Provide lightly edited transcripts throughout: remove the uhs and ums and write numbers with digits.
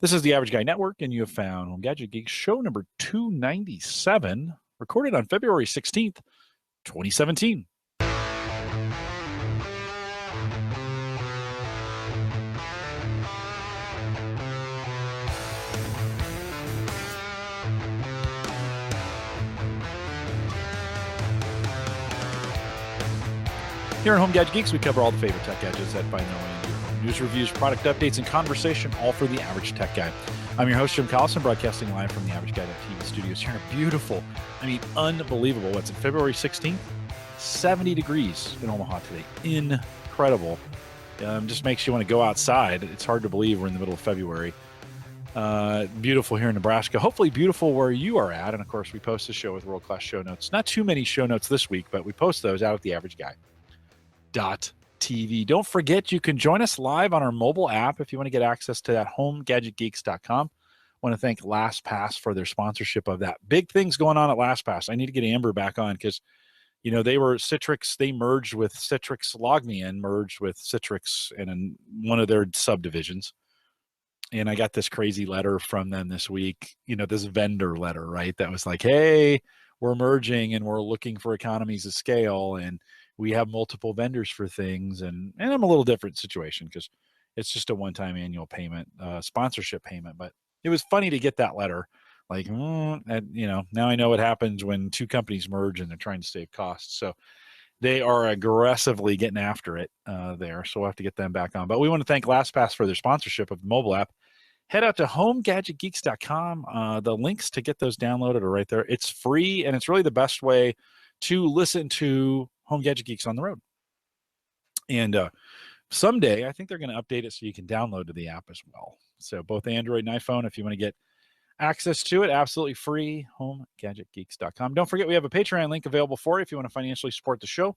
This is the Average Guy Network, and you have found Home Gadget Geeks show number 297, recorded on February 16th, 2017. Here at Home Gadget Geeks, we cover all the favorite tech gadgets that find their way into your home. News, reviews, product updates, and conversation, all for the average tech guy. I'm your host, Jim Collison, broadcasting live from the Average Guy.TV studios here in a beautiful, unbelievable, what's it, February 16th? 70 degrees in Omaha today. Incredible. Just makes you want to go outside. It's hard to believe we're in the middle of February. Beautiful here in Nebraska. Hopefully beautiful where you are at. And, of course, we post the show with world-class show notes. Not too many show notes this week, but we post those out at the Average Guy.TV. Don't forget, you can join us live on our mobile app if you want to get access to that, homegadgetgeeks.com. I want to thank LastPass for their sponsorship of that. Big things going on at LastPass. I need to get Amber back on because, they were Citrix. They merged with Citrix. LogMeIn merged with Citrix in one of their subdivisions. And I got this crazy letter from them this week, this vendor letter, right? That was like, hey, we're merging and we're looking for economies of scale, and we have multiple vendors for things. And I'm a little different situation because it's just a one-time annual payment, sponsorship payment. But it was funny to get that letter. Like, now I know what happens when two companies merge and they're trying to save costs. So they are aggressively getting after it there. So we'll have to get them back on. But we want to thank LastPass for their sponsorship of the mobile app. Head out to homegadgetgeeks.com. The links to get those downloaded are right there. It's free, and it's really the best way to listen to Home Gadget Geeks on the road. And someday, I think they're going to update it so you can download to the app as well. So both Android and iPhone, if you want to get access to it, absolutely free, homegadgetgeeks.com. Don't forget, we have a Patreon link available for you if you want to financially support the show.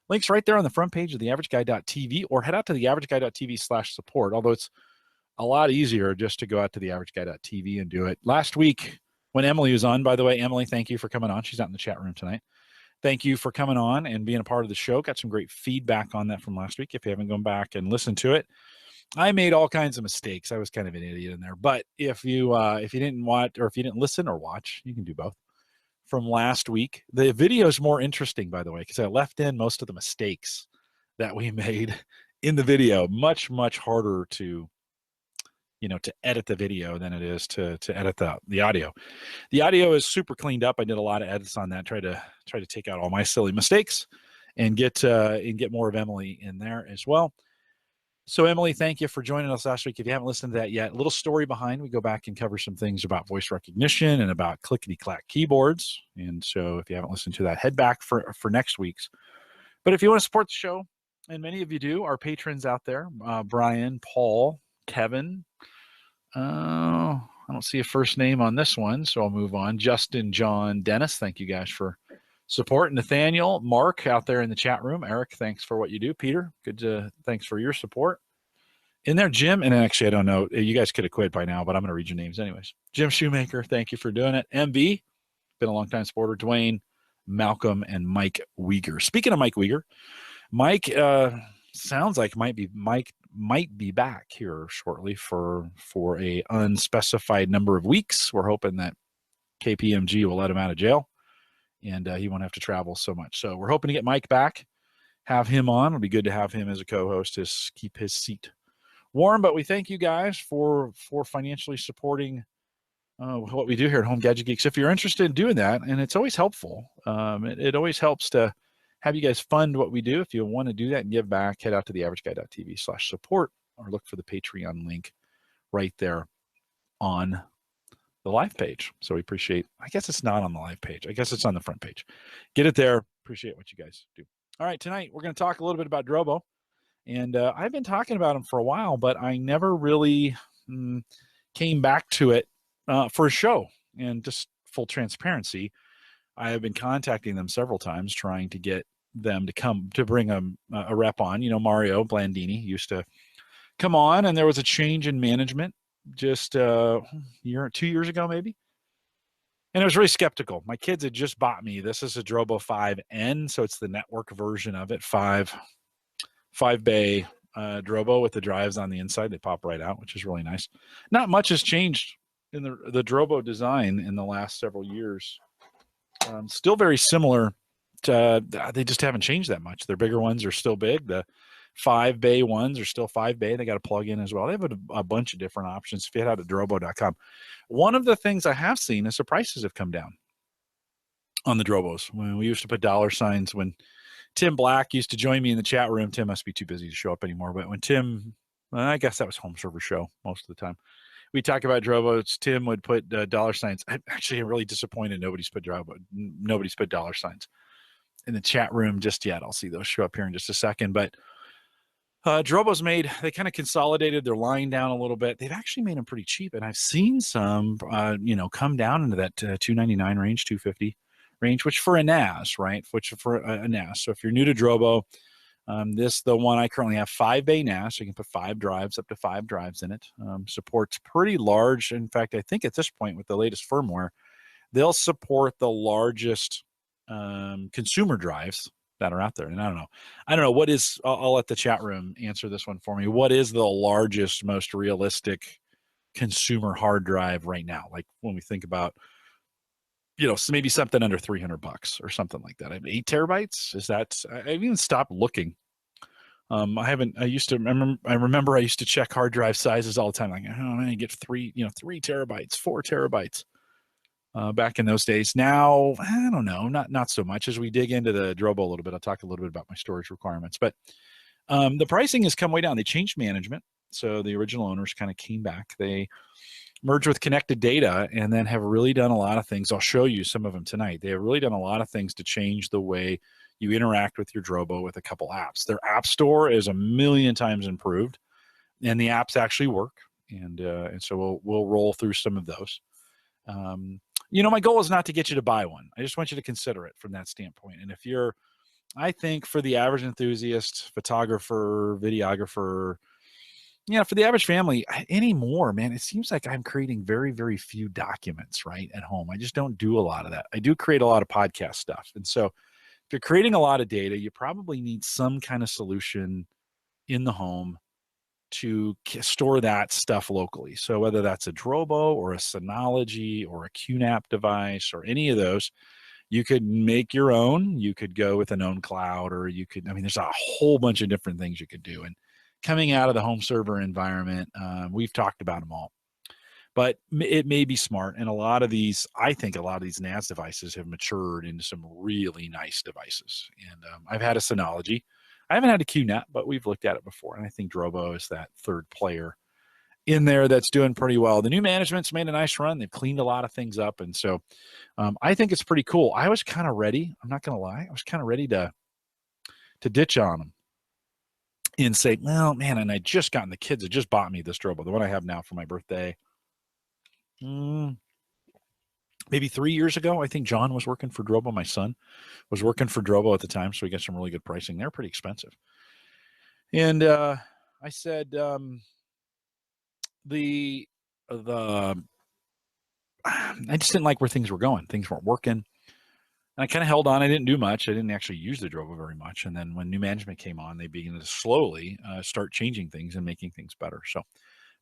Link's right there on the front page of theaverageguy.tv, or head out to theaverageguy.tv/support, although it's a lot easier just to go out to theaverageguy.tv and do it. Last week, when Emily was on, by the way, Emily, thank you for coming on. She's out in the chat room tonight. Thank you for coming on and being a part of the show. Got some great feedback on that from last week. If you haven't gone back and listened to it, I made all kinds of mistakes. I was kind of an idiot in there. But if you didn't watch, or if you didn't listen or watch, you can do both. From last week, the video is more interesting, by the way, because I left in most of the mistakes that we made in the video. Much, much harder to edit the video than it is to edit the audio. The audio is super cleaned up. I did a lot of edits on that. Try to take out all my silly mistakes and get more of Emily in there as well. So Emily, thank you for joining us last week. If you haven't listened to that yet, a little story behind. We go back and cover some things about voice recognition and about clickety-clack keyboards. And so if you haven't listened to that, head back for next week's. But if you want to support the show, and many of you do, our patrons out there, Brian, Paul, Kevin, I don't see a first name on this one, so I'll move on. Justin, John, Dennis, thank you guys for support. Nathaniel, Mark out there in the chat room. Eric, thanks for what you do. Peter, thanks for your support. In there, Jim, and actually I don't know, you guys could have quit by now, but I'm going to read your names anyways. Jim Shoemaker, thank you for doing it. MB, been a long time supporter. Dwayne, Malcolm, and Mike Uyghur. Speaking of Mike Uyghur, Mike sounds like might be back here shortly for a unspecified number of weeks. We're hoping that KPMG will let him out of jail and he won't have to travel so much. So we're hoping to get Mike back, have him on. It'll be good to have him as a co-host to keep his seat warm. But we thank you guys for financially supporting what we do here at Home Gadget Geeks. If you're interested in doing that, and it's always helpful, it always helps to have you guys fund what we do. If you want to do that and give back, head out to theaverageguy.tv/support or look for the Patreon link right there on the live page. So we appreciate, I guess it's not on the live page. I guess it's on the front page. Get it there. Appreciate what you guys do. All right, tonight we're going to talk a little bit about Drobo. And I've been talking about him for a while, but I never really came back to it for a show. And just full transparency, I have been contacting them several times trying to get them to come to bring a rep on. Mario Blandini used to come on, and there was a change in management just 2 years ago maybe. And I was really skeptical. My kids had just bought me. This is a Drobo 5N, so it's the network version of it, 5 bay Drobo with the drives on the inside. They pop right out, which is really nice. Not much has changed in the Drobo design in the last several years. Still very similar to, they just haven't changed that much. Their bigger ones are still big. The 5-bay ones are still 5-bay. They got a plug-in as well. They have a bunch of different options if you head out to drobo.com. One of the things I have seen is the prices have come down on the Drobos. When we used to put dollar signs, when Tim Black used to join me in the chat room, Tim must be too busy to show up anymore, but when Tim, I guess that was Home Server Show most of the time, we talk about Drobos, Tim would put dollar signs. I'm really disappointed nobody's put dollar signs in the chat room just yet. I'll see those show up here in just a second. But Drobo's they kind of consolidated their line down a little bit. They've actually made them pretty cheap, and I've seen some, come down into that $299 range, $250 range, which for a NAS, right? Which for a NAS. So if you're new to Drobo, the one I currently have, 5-bay NAS. So you can put 5 drives, up to 5 drives in it. Supports pretty large. In fact, I think at this point with the latest firmware, they'll support the largest consumer drives that are out there. And I don't know what is, I'll let the chat room answer this one for me. What is the largest, most realistic consumer hard drive right now? Like when we think about, maybe something under $300 or something like that. I have 8 terabytes. Is that, I've even stopped looking. I remember I used to check hard drive sizes all the time. Like, oh man, you get 3 terabytes, 4 terabytes. Back in those days. Now, I don't know, not so much. As we dig into the Drobo a little bit, I'll talk a little bit about my storage requirements. But the pricing has come way down. They changed management. So the original owners kind of came back. They merged with Connected Data and then have really done a lot of things. I'll show you some of them tonight. They have really done a lot of things to change the way you interact with your Drobo with a couple apps. Their app store is 1,000,000 times improved, and the apps actually work. And so we'll roll through some of those. My goal is not to get you to buy one. I just want you to consider it from that standpoint. And I think for the average enthusiast, photographer, videographer, for the average family anymore, man, it seems like I'm creating very, very few documents right at home. I just don't do a lot of that. I do create a lot of podcast stuff. And so if you're creating a lot of data, you probably need some kind of solution in the home to store that stuff locally. So whether that's a Drobo or a Synology or a QNAP device or any of those, you could make your own. You could go with an own cloud, or there's a whole bunch of different things you could do. And coming out of the home server environment, we've talked about them all. But it may be smart. And I think a lot of these NAS devices have matured into some really nice devices. And I've had a Synology. I haven't had a QNAP, but we've looked at it before. And I think Drobo is that third player in there that's doing pretty well. The new management's made a nice run. They've cleaned a lot of things up. And so I think it's pretty cool. I was kind of ready. I'm not going to lie. I was kind of ready to ditch on them and say, well, man, and I just gotten the kids had just bought me this Drobo, the one I have now for my birthday. Maybe 3 years ago. I think John was working for Drobo. My son was working for Drobo at the time, so we got some really good pricing. They're pretty expensive. And I said, I just didn't like where things were going. Things weren't working. And I kind of held on. I didn't do much. I didn't actually use the Drobo very much. And then when new management came on, they began to slowly start changing things and making things better. So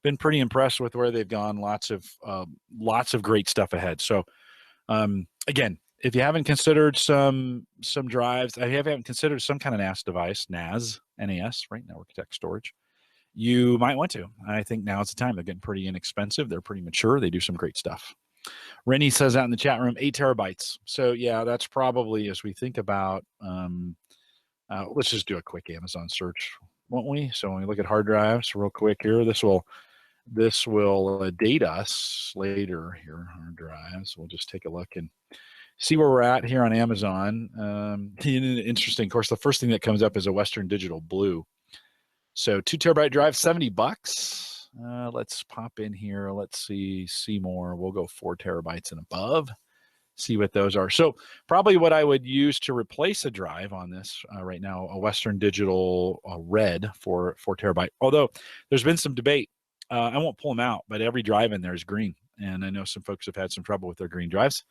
been pretty impressed with where they've gone. Lots of great stuff ahead. So again, if you haven't considered some drives, if you haven't considered some kind of NAS device, NAS, right? Network Tech Storage, you might want to. I think now is the time. They're getting pretty inexpensive. They're pretty mature. They do some great stuff. Rennie says out in the chat room, 8 terabytes. So yeah, that's probably, as we think about, let's just do a quick Amazon search, won't we? So when we look at hard drives real quick here, this will date us later here, hard drives. We'll just take a look and see where we're at here on Amazon. Interesting. Of course, the first thing that comes up is a Western Digital Blue. So 2 terabyte drive, $70. Let's pop in here. Let's see more. We'll go 4 terabytes and above. See what those are. So probably what I would use to replace a drive on this right now, a Western Digital Red for 4 terabyte. Although there's been some debate. I won't pull them out, but every drive in there is green. And I know some folks have had some trouble with their green drives.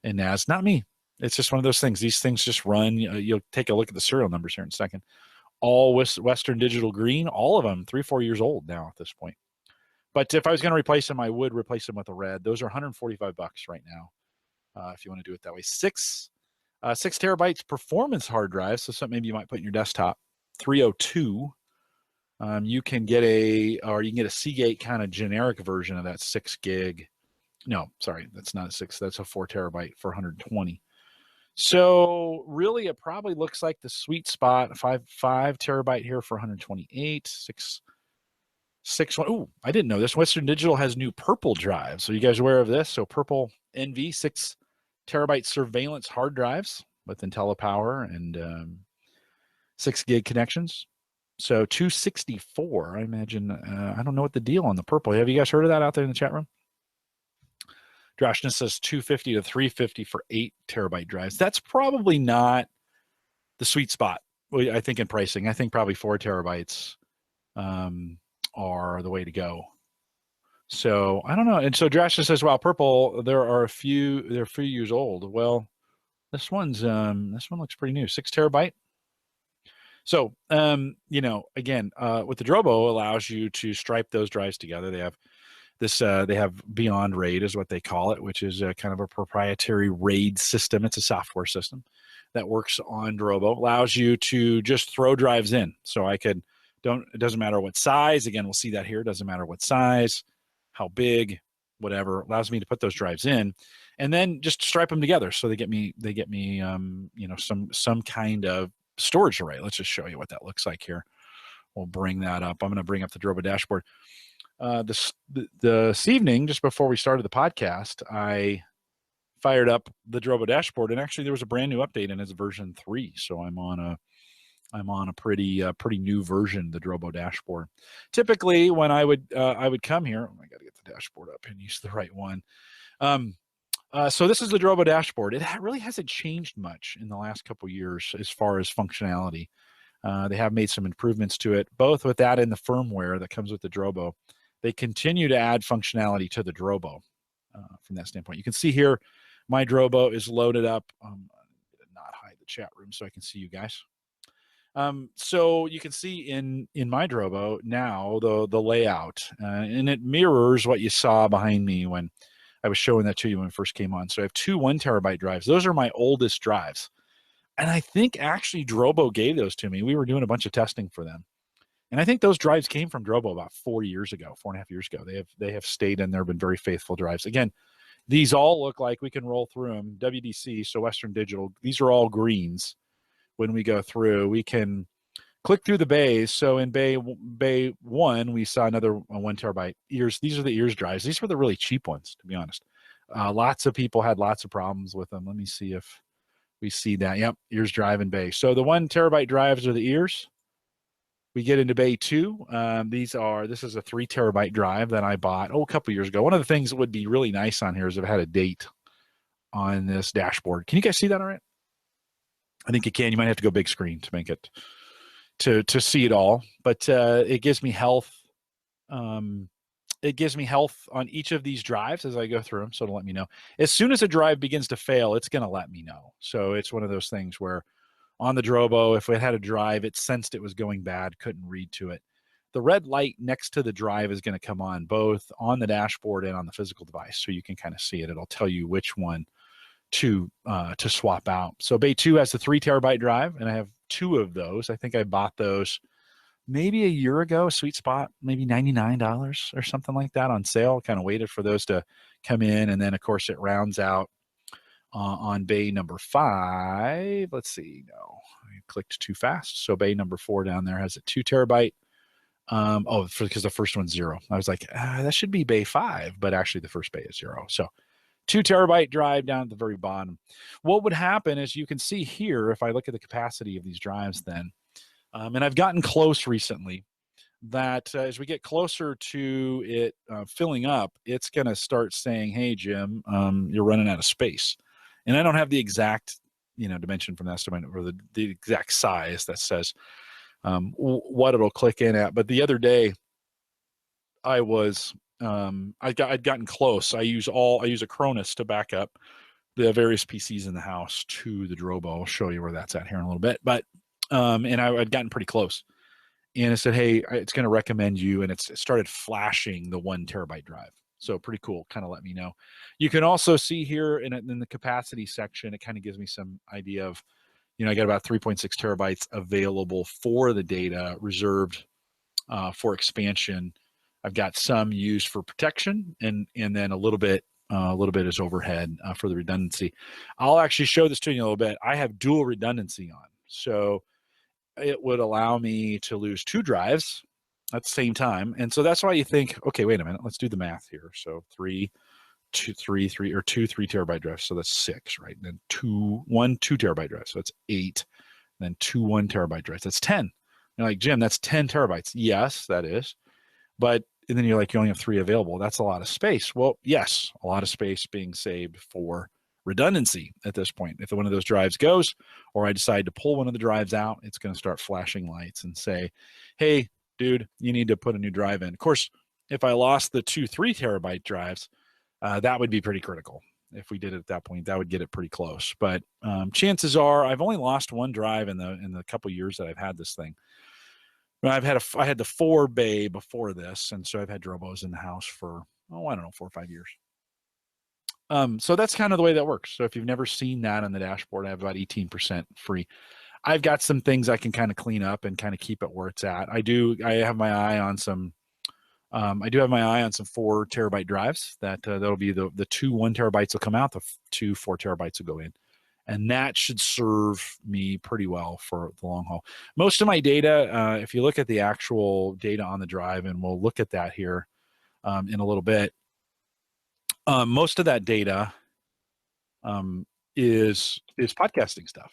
And NAS, not me. It's just one of those things. These things just run. You'll take a look at the serial numbers here in a second. all Western Digital green, all of them 3-4 years old now at this point. But if I was going to replace them, I would replace them with a red. Those are $145 right now, if you want to do it that way. 6 terabytes performance hard drive, so something maybe you might put in your desktop. 302. You can get a Seagate kind of generic version of that 6 gig. No, sorry, that's not a 6. That's a 4 terabyte for 120. So really, it probably looks like the sweet spot. 5 terabyte here for 128. 6. Oh, I didn't know this. Western Digital has new purple drives. So you guys aware of this? So purple NV 6 terabyte surveillance hard drives with IntelliPower and 6 gig connections. So 264. I imagine. I don't know what the deal on the purple. Have you guys heard of that out there in the chat room? Drashna says 250 to 350 for 8 terabyte drives. That's probably not the sweet spot, I think, in pricing. I think probably 4 terabytes are the way to go. So I don't know. And so Drashna says, "Wow, purple. They're a few years old." Well, this one looks pretty new. 6 terabyte. So again, with the Drobo, allows you to stripe those drives together. They have they have Beyond RAID is what they call it, which is a kind of a proprietary RAID system. It's a software system that works on Drobo. Allows you to just throw drives in. So it doesn't matter what size. Again, we'll see that here. It doesn't matter what size, how big, whatever. Allows me to put those drives in, and then just stripe them together. So they get me some kind of storage array. Let's just show you what that looks like here. We'll bring that up. I'm going to bring up the Drobo dashboard. This evening, just before we started the podcast, I fired up the Drobo dashboard, and actually there was a brand new update, and it's version 3. So I'm on a pretty new version of the Drobo dashboard. Typically, when I would come here, I got to get the dashboard up and use the right one. So this is the Drobo dashboard. It really hasn't changed much in the last couple of years as far as functionality. They have made some improvements to it, both with that and the firmware that comes with the Drobo. They continue to add functionality to the Drobo from that standpoint. You can see here, my Drobo is loaded up. Not hide the chat room so I can see you guys. So you can see in my Drobo now the layout, and it mirrors what you saw behind me when I was showing that to you when it first came on. So I have 2 1 terabyte drives. Those are my oldest drives. And I think actually Drobo gave those to me. We were doing a bunch of testing for them. And I think those drives came from Drobo about 4.5 years ago. They have stayed in there, been very faithful drives. Again, these all look like we can roll through them. WDC, so Western Digital, these are all greens. When we go through, we can click through the bays. So in bay 1, we saw another 1 terabyte ears. These are the ears drives. These were the really cheap ones, to be honest. Lots of people had lots of problems with them. Let me see if we see that. Yep, ears drive and bay. So the 1 terabyte drives are the ears. We get into bay 2. This is a 3 terabyte drive that I bought a couple years ago. One of the things that would be really nice on here is if it had a date on this dashboard. Can you guys see that all right? I think you can. You might have to go big screen to make it to see it all, but it gives me health. It gives me health on each of these drives as I go through them. So it'll let me know. As soon as a drive begins to fail, it's going to let me know. So it's one of those things where on the Drobo, if it had a drive, it sensed it was going bad, couldn't read to it. The red light next to the drive is going to come on both on the dashboard and on the physical device. So you can kind of see it. It'll tell you which one to swap out. So bay 2 has the 3 terabyte drive, and I have 2 of those. I think I bought those maybe a year ago, sweet spot, maybe $99 or something like that on sale. Kind of waited for those to come in, and then of course it rounds out on bay number 5. Let's see, no, I clicked too fast. So bay number 4 down there has a 2 terabyte. Because the first one's 0. I was like, that should be bay 5, but actually the first bay is 0. So 2 terabyte drive down at the very bottom. What would happen is you can see here, if I look at the capacity of these drives then, and I've gotten close recently, that as we get closer to it filling up, it's going to start saying, hey, Jim, you're running out of space. And I don't have the exact dimension from the estimate or the exact size that says what it'll click in at. But the other day, I'd gotten close. I use a Cronus to back up the various PCs in the house to the Drobo. I'll show you where that's at here in a little bit. But and I had gotten pretty close. And it said, hey, it's going to recommend you. And it started flashing the 1 terabyte drive. So pretty cool. Kind of let me know. You can also see here in the capacity section, it kind of gives me some idea of, I got about 3.6 terabytes available for the data reserved for expansion. I've got some used for protection, and then a little bit as overhead for the redundancy. I'll actually show this to you in a little bit. I have dual redundancy on, so it would allow me to lose 2 drives at the same time. And so that's why you think, okay, wait a minute, let's do the math here. So 3 3 drives. So that's 6, right? And then 1 2 terabyte drive. So that's 8. And then 2 1 terabyte drives. That's 10. You're like, Jim, that's 10 terabytes. Yes, that is. But and then you're like, you only have 3 available. That's a lot of space. Well, yes, a lot of space being saved for redundancy at this point. If one of those drives goes, or I decide to pull one of the drives out, it's going to start flashing lights and say, hey, dude, you need to put a new drive in. Of course, if I lost the 2 3 terabyte drives, that would be pretty critical. If we did it at that point, that would get it pretty close. But chances are, I've only lost 1 drive in the couple years that I've had this thing. I had the 4 bay before this, and so I've had Drobos in the house for, I don't know, 4 or 5 years. So that's kind of the way that works. So if you've never seen that on the dashboard, I have about 18% free. I've got some things I can kind of clean up and kind of keep it where it's at. I have my eye on some. I do have my eye on some 4 terabyte drives that'll be the 2 1 terabytes will come out, the 2 4 terabytes will go in. And that should serve me pretty well for the long haul. Most of my data, if you look at the actual data on the drive, and we'll look at that here in a little bit, most of that data is podcasting stuff.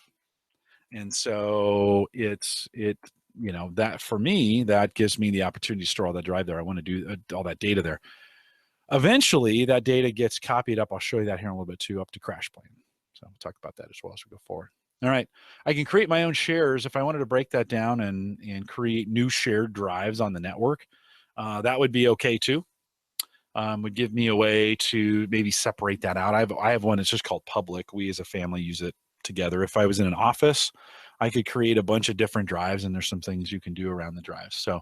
And so that for me, that gives me the opportunity to store all that drive there. I want to do all that data there. Eventually, that data gets copied up. I'll show you that here in a little bit too, up to CrashPlan. So we'll talk about that as well as we go forward. All right. I can create my own shares. If I wanted to break that down and create new shared drives on the network, that would be okay too. Would give me a way to maybe separate that out. I have one that's just called public. We as a family use it together. If I was in an office, I could create a bunch of different drives, and there's some things you can do around the drives. So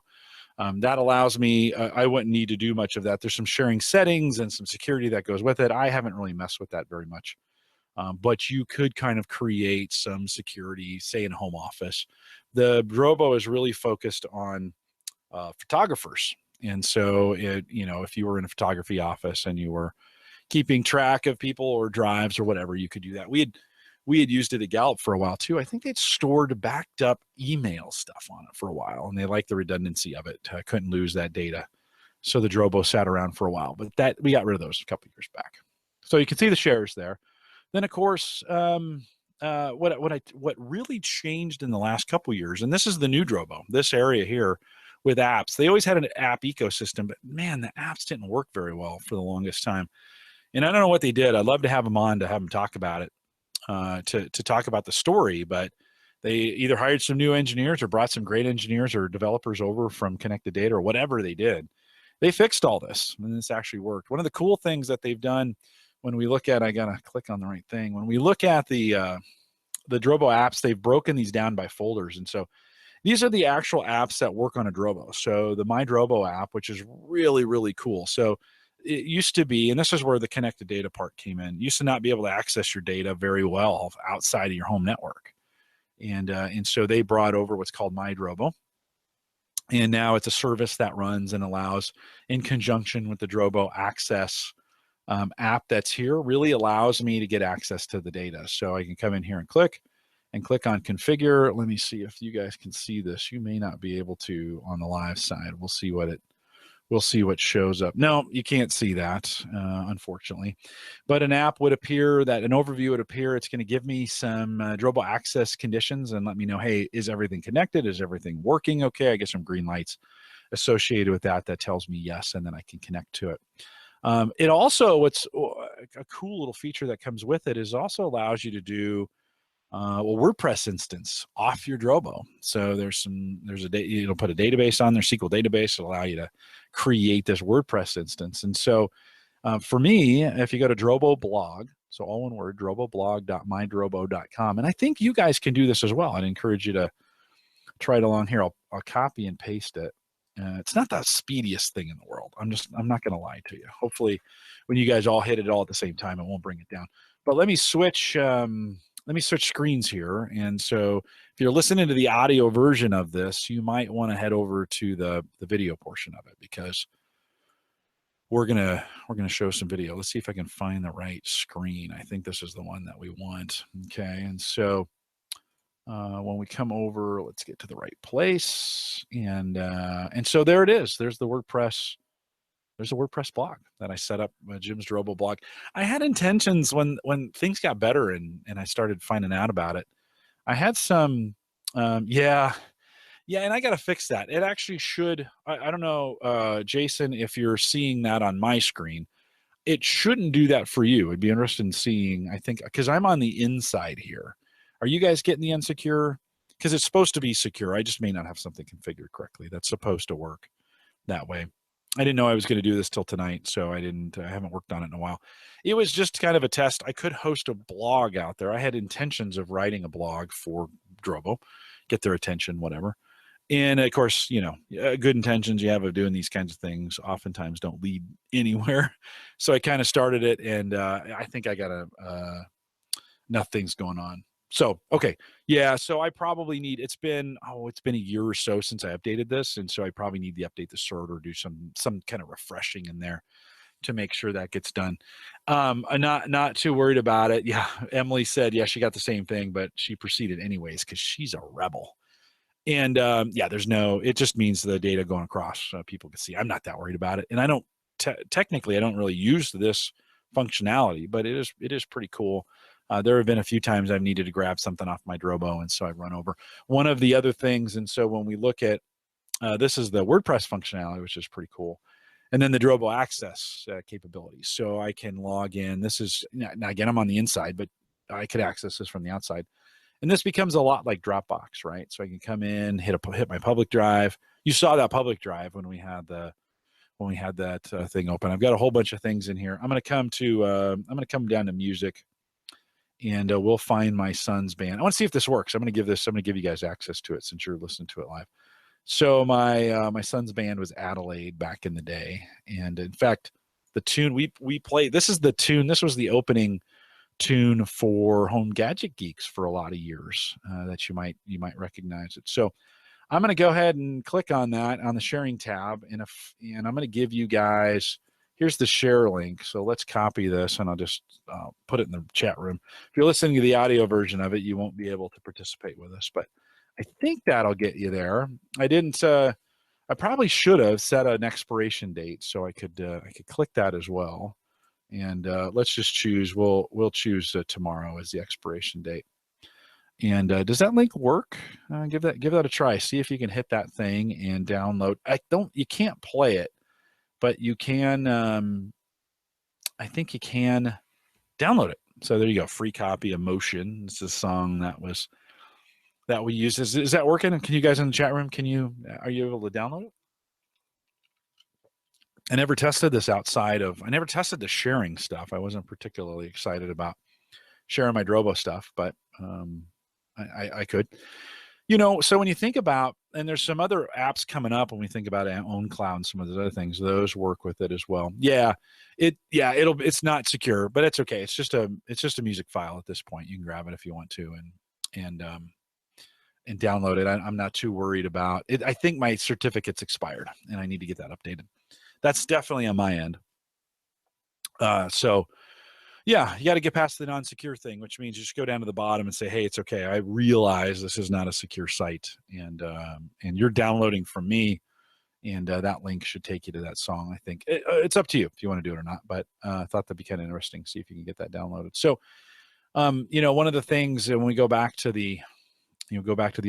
that allows me, I wouldn't need to do much of that. There's some sharing settings and some security that goes with it. I haven't really messed with that very much. But you could kind of create some security, say in home office. The Drobo is really focused on photographers. And so, if you were in a photography office and you were keeping track of people or drives or whatever, you could do that. We had used it at Gallup for a while too. I think they'd stored backed up email stuff on it for a while, and they liked the redundancy of it. Couldn't lose that data. So the Drobo sat around for a while, but we got rid of those a couple of years back. So you can see the shares there. Then, of course, what really changed in the last couple of years, and this is the new Drobo, this area here with apps. They always had an app ecosystem, but man, the apps didn't work very well for the longest time. And I don't know what they did. I'd love to have them on to have them talk about it, to talk about the story, but they either hired some new engineers or brought some great engineers or developers over from Connected Data or whatever they did. They fixed all this, and this actually worked. One of the cool things that they've done, when we look at, I gotta click on the right thing. When we look at the Drobo apps, they've broken these down by folders. And so these are the actual apps that work on a Drobo. So the My Drobo app, which is really, really cool. So it used to be, and this is where the connected data part came in, used to not be able to access your data very well outside of your home network. And so they brought over what's called My Drobo. And now it's a service that runs and allows, in conjunction with the Drobo access app that's here, really allows me to get access to the data. So I can come in here and click on configure. Let me see if you guys can see this. You may not be able to on the live side. We'll see what shows up. No, you can't see that, unfortunately. But an app would appear, that an overview would appear. It's going to give me some Drobo access conditions and let me know, hey, is everything connected? Is everything working okay? I get some green lights associated with that tells me yes, and then I can connect to it. It also, what's a cool little feature that comes with it is also allows you to do WordPress instance off your Drobo. So it'll put a database on there, SQL database, it'll allow you to create this WordPress instance. And so for me, if you go to Drobo blog, so all one word, droboblog.mydrobo.com, and I think you guys can do this as well. I'd encourage you to try it along here. I'll copy and paste it. It's not the speediest thing in the world. I'm not going to lie to you. Hopefully when you guys all hit it all at the same time, it won't bring it down. But let me switch screens here. And so if you're listening to the audio version of this, you might want to head over to the video portion of it, because we're gonna show some video. Let's see if I can find the right screen. I think this is the one that we want. Okay, and so when we come over, let's get to the right place, and so there it is. There's the WordPress. There's a WordPress blog that I set up, Jim's Drobo blog. I had intentions when things got better and I started finding out about it. I had some, yeah, and I got to fix that. It actually should. I don't know, Jason, if you're seeing that on my screen. It shouldn't do that for you. It'd be interested in seeing, I think, because I'm on the inside here. Are you guys getting the unsecure? Because it's supposed to be secure. I just may not have something configured correctly. That's supposed to work that way. I didn't know I was going to do this till tonight, so I haven't worked on it in a while. It was just kind of a test. I could host a blog out there. I had intentions of writing a blog for Drobo, get their attention, whatever. And of course, good intentions you have of doing these kinds of things oftentimes don't lead anywhere. So I kind of started it, and I think I got enough things going on. So, okay. Yeah. So I probably need, it's been a year or so since I updated this. And so I probably need to update the cert or do some kind of refreshing in there to make sure that gets done. I'm not too worried about it. Yeah. Emily said, yeah, she got the same thing, but she proceeded anyways, because she's a rebel. And yeah, it just means the data going across, people can see. I'm not that worried about it. And I don't, technically, I don't really use this functionality, but it is pretty cool. There have been a few times I've needed to grab something off my Drobo, and so I run over. One of the other things, and so when we look at, this is the WordPress functionality, which is pretty cool. And then the Drobo access capabilities. So I can log in. This is, now again, I'm on the inside, but I could access this from the outside. And this becomes a lot like Dropbox, right? So I can come in, hit my public drive. You saw that public drive when we had that thing open. I've got a whole bunch of things in here. I'm going to come down to music, and we'll find my son's band. I want to see if this works. I'm going to give you guys access to it since you're listening to it live. So my son's band was Adelaide back in the day, and in fact, the tune we played. This is the tune. This was the opening tune for Home Gadget Geeks for a lot of years. That you might recognize it. So I'm going to go ahead and click on that on the sharing tab, and I'm going to give you guys. Here's the share link. So let's copy this, and I'll just put it in the chat room. If you're listening to the audio version of it, you won't be able to participate with us, but I think that'll get you there. I didn't. I probably should have set an expiration date, so I could click that as well. And let's just choose. We'll choose tomorrow as the expiration date. And does that link work? Give that a try. See if you can hit that thing and download. You can't play it, but you can, I think you can download it. So there you go. Free copy of Motion. It's a song that we use. Is that working? Can you guys in the chat room, are you able to download it? I never tested this I never tested the sharing stuff. I wasn't particularly excited about sharing my Drobo stuff, but I could. So when you think about, and there's some other apps coming up when we think about OwnCloud and some of those other things, those work with it as well. Yeah, it's not secure, but it's okay. It's just a music file at this point. You can grab it if you want to and download it. I'm not too worried about it. I think my certificate's expired and I need to get that updated. That's definitely on my end. So yeah, you got to get past the non-secure thing, which means you just go down to the bottom and say, hey, it's okay. I realize this is not a secure site, and you're downloading from me, and that link should take you to that song. I think it's up to you if you want to do it or not, but I thought that'd be kind of interesting. See if you can get that downloaded. So, one of the things, when we go back to the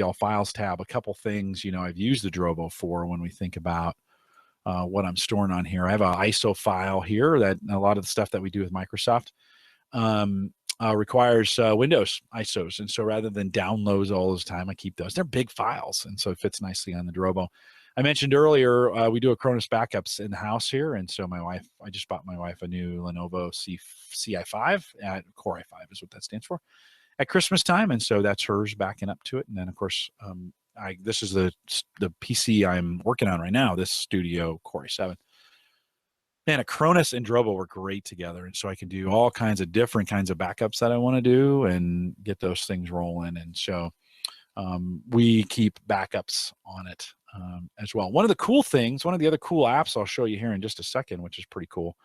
all files tab, a couple things, I've used the Drobo for when we think about what I'm storing on here. I have an ISO file here that a lot of the stuff that we do with Microsoft requires Windows ISOs. And so rather than downloads all the time, I keep those. They're big files, and so it fits nicely on the Drobo. I mentioned earlier, we do Acronis backups in the house here. And so I just bought my wife a new Lenovo CI5, Core i5 is what that stands for, at Christmas time. And so that's hers backing up to it. And then, of course, this is the PC I'm working on right now, this Studio Core i7. Man, Acronis and Drobo work great together. And so I can do all kinds of different kinds of backups that I want to do and get those things rolling. And so we keep backups on it as well. One of the cool things, one of the other cool apps I'll show you here in just a second, which is pretty cool,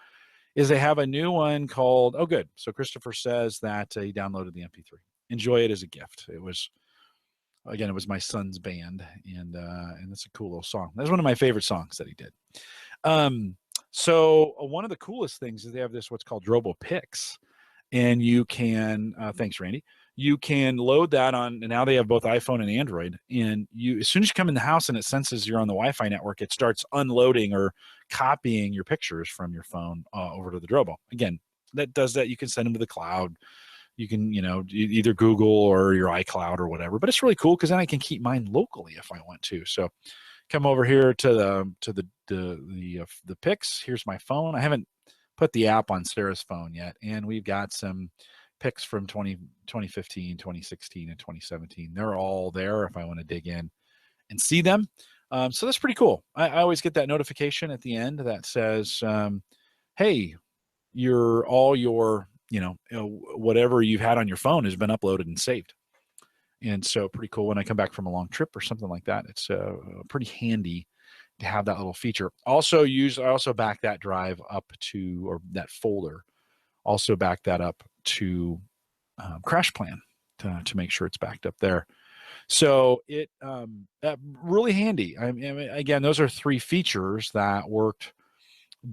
is they have a new one called, oh, good. So Christopher says that he downloaded the MP3. Enjoy it as a gift. It was, again, it was my son's band, and it's a cool little song. That's one of my favorite songs that he did. So one of the coolest things is they have this what's called Drobo Pix, and you can thanks Randy, you can load that on, and now they have both iPhone and Android, and you, as soon as you come in the house and it senses you're on the Wi-Fi network, it starts unloading or copying your pictures from your phone over to the Drobo. Again, that does that. You can send them to the cloud. You can, either Google or your iCloud or whatever, but it's really cool because then I can keep mine locally if I want to. So come over here to the pics. Here's my phone. I haven't put the app on Sarah's phone yet, and we've got some pics from 2015, 2016, and 2017. They're all there if I want to dig in and see them. So that's pretty cool. I always get that notification at the end that says, hey, all your whatever you've had on your phone has been uploaded and saved. And so pretty cool when I come back from a long trip or something like that. It's pretty handy to have that little feature. I also back that drive up to, or that folder, also back that up to CrashPlan to make sure it's backed up there. So it really handy. I mean, again, those are 3 features that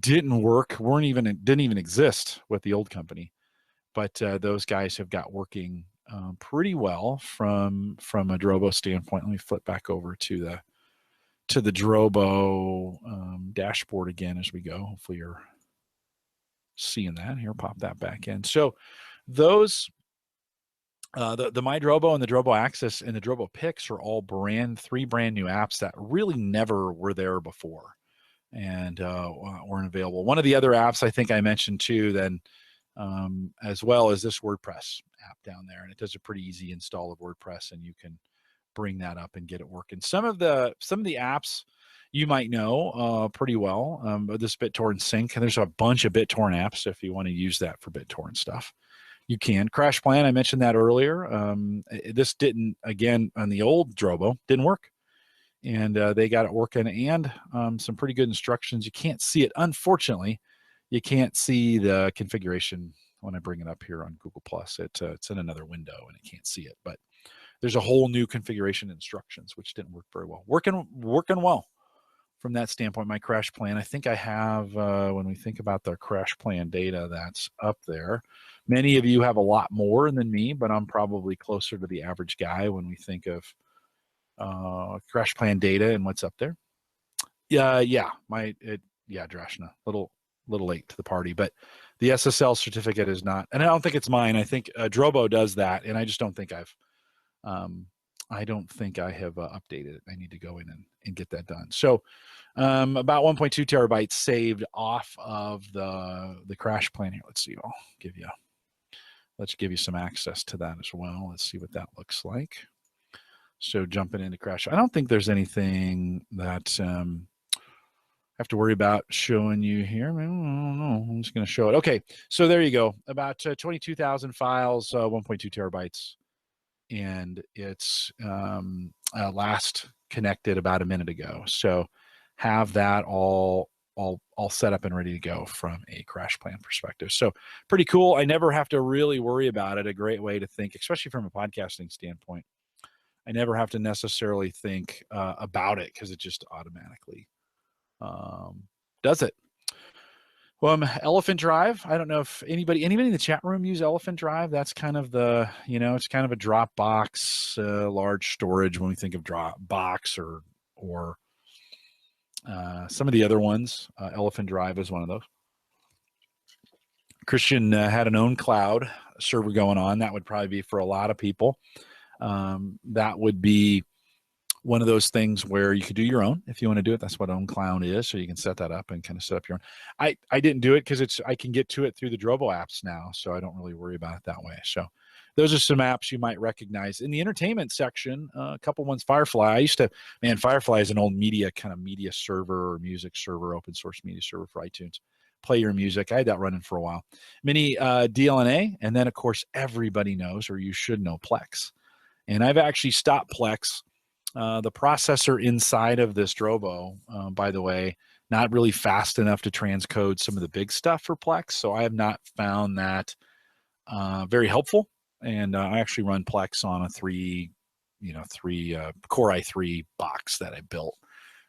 didn't even exist with the old company, but those guys have got working pretty well from a Drobo standpoint. Let me flip back over to the Drobo dashboard again as we go. Hopefully you're seeing that here. Pop that back in. So those the My Drobo and the Drobo Access and the Drobo Pix are all 3 brand new apps that really never were there before and weren't available. One of the other apps I think I mentioned too then as well as this WordPress app down there, and it does a pretty easy install of WordPress, and you can bring that up and get it working. Some of the apps you might know pretty well. This BitTorrent Sync, and there's a bunch of BitTorrent apps if you want to use that for BitTorrent stuff. You can. CrashPlan, I mentioned that earlier. This didn't, again, on the old Drobo, didn't work. And they got it working, and some pretty good instructions. You can't see it, unfortunately. You can't see the configuration when I bring it up here on Google+. It's in another window, and it can't see it. But there's a whole new configuration instructions, which didn't work very well. Working well from that standpoint. My CrashPlan, I think I have, when we think about the CrashPlan data that's up there, many of you have a lot more than me, but I'm probably closer to the average guy when we think of CrashPlan data and what's up there. Yeah, Drashna, little late to the party, but the SSL certificate is not, and I don't think it's mine. I think Drobo does that, and I just don't think I have updated it. I need to go in and get that done. So about 1.2 terabytes saved off of the CrashPlan here. Let's see. Let's give you some access to that as well. Let's see what that looks like. So jumping into Crash, I don't think there's anything that I have to worry about showing you here. I don't know. I'm just going to show it. Okay, so there you go. About 22,000 files, 1.2 terabytes, and it's last connected about a minute ago. So have that all set up and ready to go from a CrashPlan perspective. So pretty cool. I never have to really worry about it. A great way to think, especially from a podcasting standpoint. I never have to necessarily think about it because it just automatically does it. Well, Elephant Drive. I don't know if anybody in the chat room use Elephant Drive. That's kind of it's kind of a Dropbox, large storage when we think of Dropbox or some of the other ones. Elephant Drive is one of those. Christian had an own cloud server going on. That would probably be for a lot of people. That would be one of those things where you could do your own if you want to do it. That's what OwnCloud is. So you can set that up and kind of set up your own. I didn't do it because I can get to it through the Drobo apps now. So I don't really worry about it that way. So those are some apps you might recognize. In the entertainment section, a couple ones, Firefly. I used to, man, Firefly is an old media server or music server, open source media server for iTunes. Play your music. I had that running for a while. Mini DLNA, and then of course everybody knows, or you should know, Plex. And I've actually stopped Plex. The processor inside of this Drobo, by the way, not really fast enough to transcode some of the big stuff for Plex. So I have not found that very helpful. And I actually run Plex on a three Core i3 box that I built.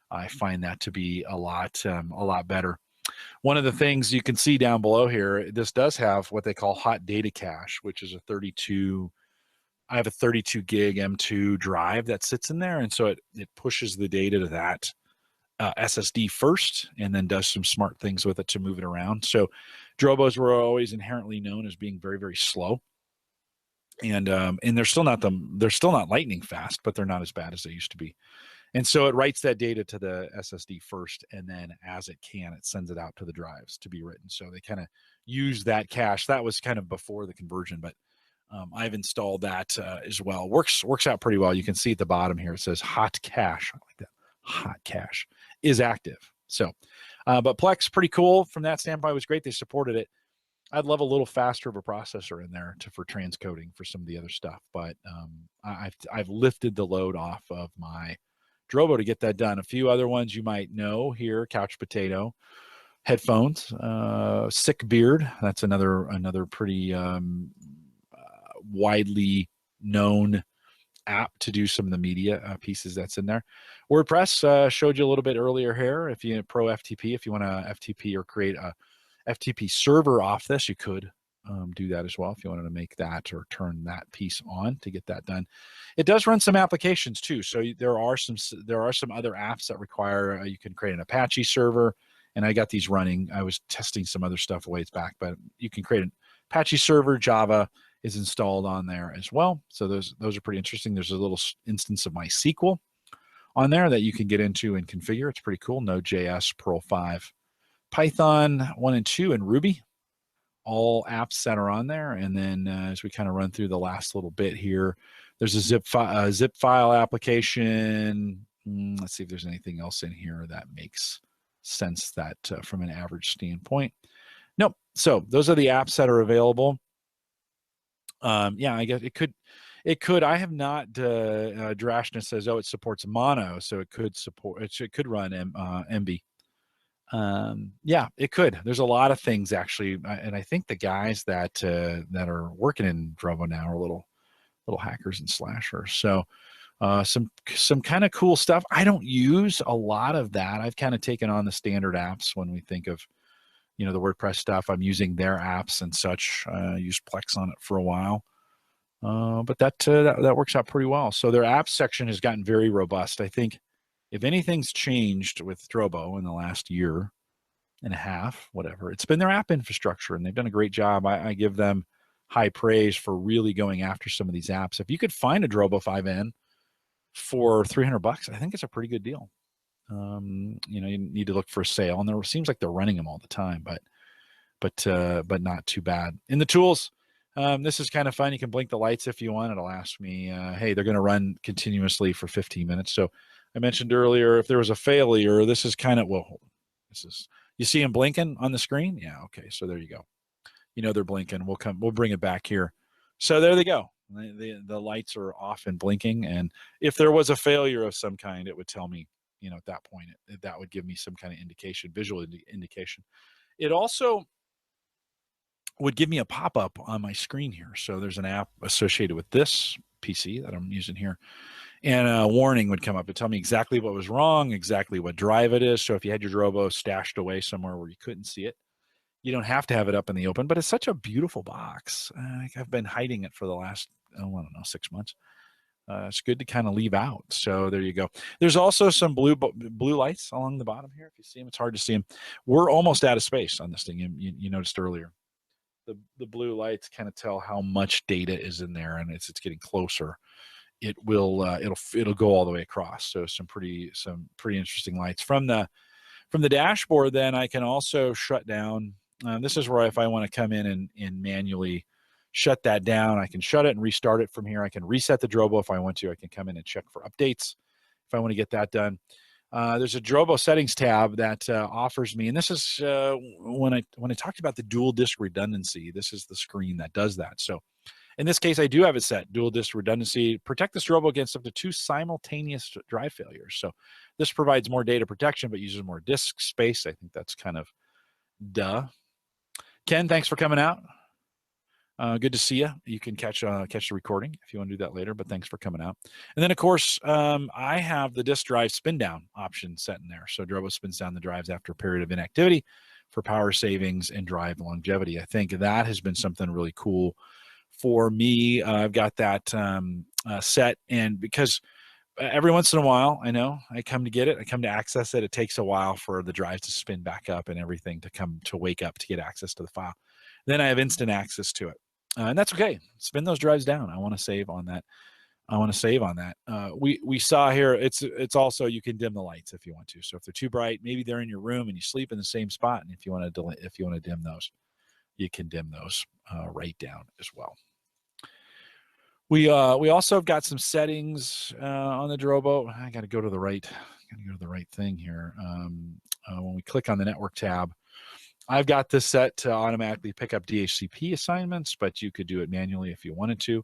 I find that to be a lot better. One of the things you can see down below here, this does have what they call hot data cache, which is I have a 32 gig M2 drive that sits in there. And so it pushes the data to that SSD first, and then does some smart things with it to move it around. So Drobos were always inherently known as being very, very slow. And they're still not lightning fast, but they're not as bad as they used to be. And so it writes that data to the SSD first, and then as it can, it sends it out to the drives to be written. So they kind of use that cache. That was kind of before the conversion, but I've installed that as well. Works out pretty well. You can see at the bottom here, it says hot cache. I like that. Hot cache is active. So, but Plex, pretty cool from that standpoint. It was great. They supported it. I'd love a little faster of a processor in there for transcoding for some of the other stuff, but I've lifted the load off of my Drobo to get that done. A few other ones you might know here: Couch Potato, headphones, Sick Beard. That's another pretty widely known app to do some of the media pieces that's in there. WordPress showed you a little bit earlier here. If you Pro FTP, if you want to FTP or create a FTP server off this, you could do that as well if you wanted to make that or turn that piece on to get that done. It does run some applications too. So there are some other apps that require you can create an Apache server, and I got these running. I was testing some other stuff a ways back, but you can create an Apache server. Java is installed on there as well. So those are pretty interesting. There's a little instance of MySQL on there that you can get into and configure. It's pretty cool. Node.js, Perl 5, Python 1 and 2, and Ruby. All apps that are on there. And then as we kind of run through the last little bit here, there's a zip file application. Let's see if there's anything else in here that makes sense that from an average standpoint. Nope. So those are the apps that are available. Yeah, I guess it could. I have not. Drashna says, oh, it supports mono, so it could run MB. Yeah, it could. There's a lot of things actually, and I think the guys that are working in Drobo now are little hackers and slashers. So some kind of cool stuff. I don't use a lot of that. I've kind of taken on the standard apps when we think of the WordPress stuff. I'm using their apps and such. I used Plex on it for a while, but that works out pretty well. So their apps section has gotten very robust. I think if anything's changed with Drobo in the last year and a half, whatever, it's been their app infrastructure, and they've done a great job. I give them high praise for really going after some of these apps. If you could find a Drobo 5N for $300, I think it's a pretty good deal. You need to look for a sale, and there seems like they're running them all the time, but not too bad. In the tools, this is kind of fun. You can blink the lights if you want. It'll ask me, hey, they're going to run continuously for 15 minutes. So I mentioned earlier, if there was a failure, this is kind of, you see them blinking on the screen? Yeah. Okay. So there you go. They're blinking. We'll bring it back here. So there they go. The lights are off and blinking. And if there was a failure of some kind, it would tell me, at that point, that would give me some kind of indication, visual indication. It also would give me a pop-up on my screen here. So there's an app associated with this PC that I'm using here, and a warning would come up to tell me exactly what was wrong, exactly what drive it is. So if you had your Drobo stashed away somewhere where you couldn't see it, you don't have to have it up in the open, but it's such a beautiful box. I've been hiding it for the last, 6 months. It's good to kind of leave out. So there you go. There's also some blue lights along the bottom here. If you see them, it's hard to see them. We're almost out of space on this thing. You noticed earlier. The blue lights kind of tell how much data is in there, and it's getting closer. It will it'll go all the way across. So some pretty interesting lights from the dashboard. Then I can also shut down. This is where if I want to come in and manually shut that down. I can shut it and restart it from here. I can reset the Drobo if I want to. I can come in and check for updates if I want to get that done. There's a Drobo settings tab that offers me, and this is when I talked about the dual disk redundancy, this is the screen that does that. So in this case, I do have it set, dual disk redundancy, protect this Drobo against up to 2 simultaneous drive failures. So this provides more data protection, but uses more disk space. I think that's kind of duh. Ken, thanks for coming out. Good to see you. You can catch the recording if you want to do that later, but thanks for coming out. And then, of course, I have the disk drive spin down option set in there. So Drobo spins down the drives after a period of inactivity for power savings and drive longevity. I think that has been something really cool for me. I've got that set, and because every once in a while, I know I come to get it, I come to access it. It takes a while for the drives to spin back up and everything to come to wake up to get access to the file. Then I have instant access to it. And that's okay. Spin those drives down. I want to save on that. We saw here, it's also, you can dim the lights if you want to. So if they're too bright, maybe they're in your room and you sleep in the same spot. And if you want to dim those, you can dim those right down as well. We also have got some settings on the Drobo. I got to go to the right thing here. When we click on the network tab, I've got this set to automatically pick up DHCP assignments, but you could do it manually if you wanted to.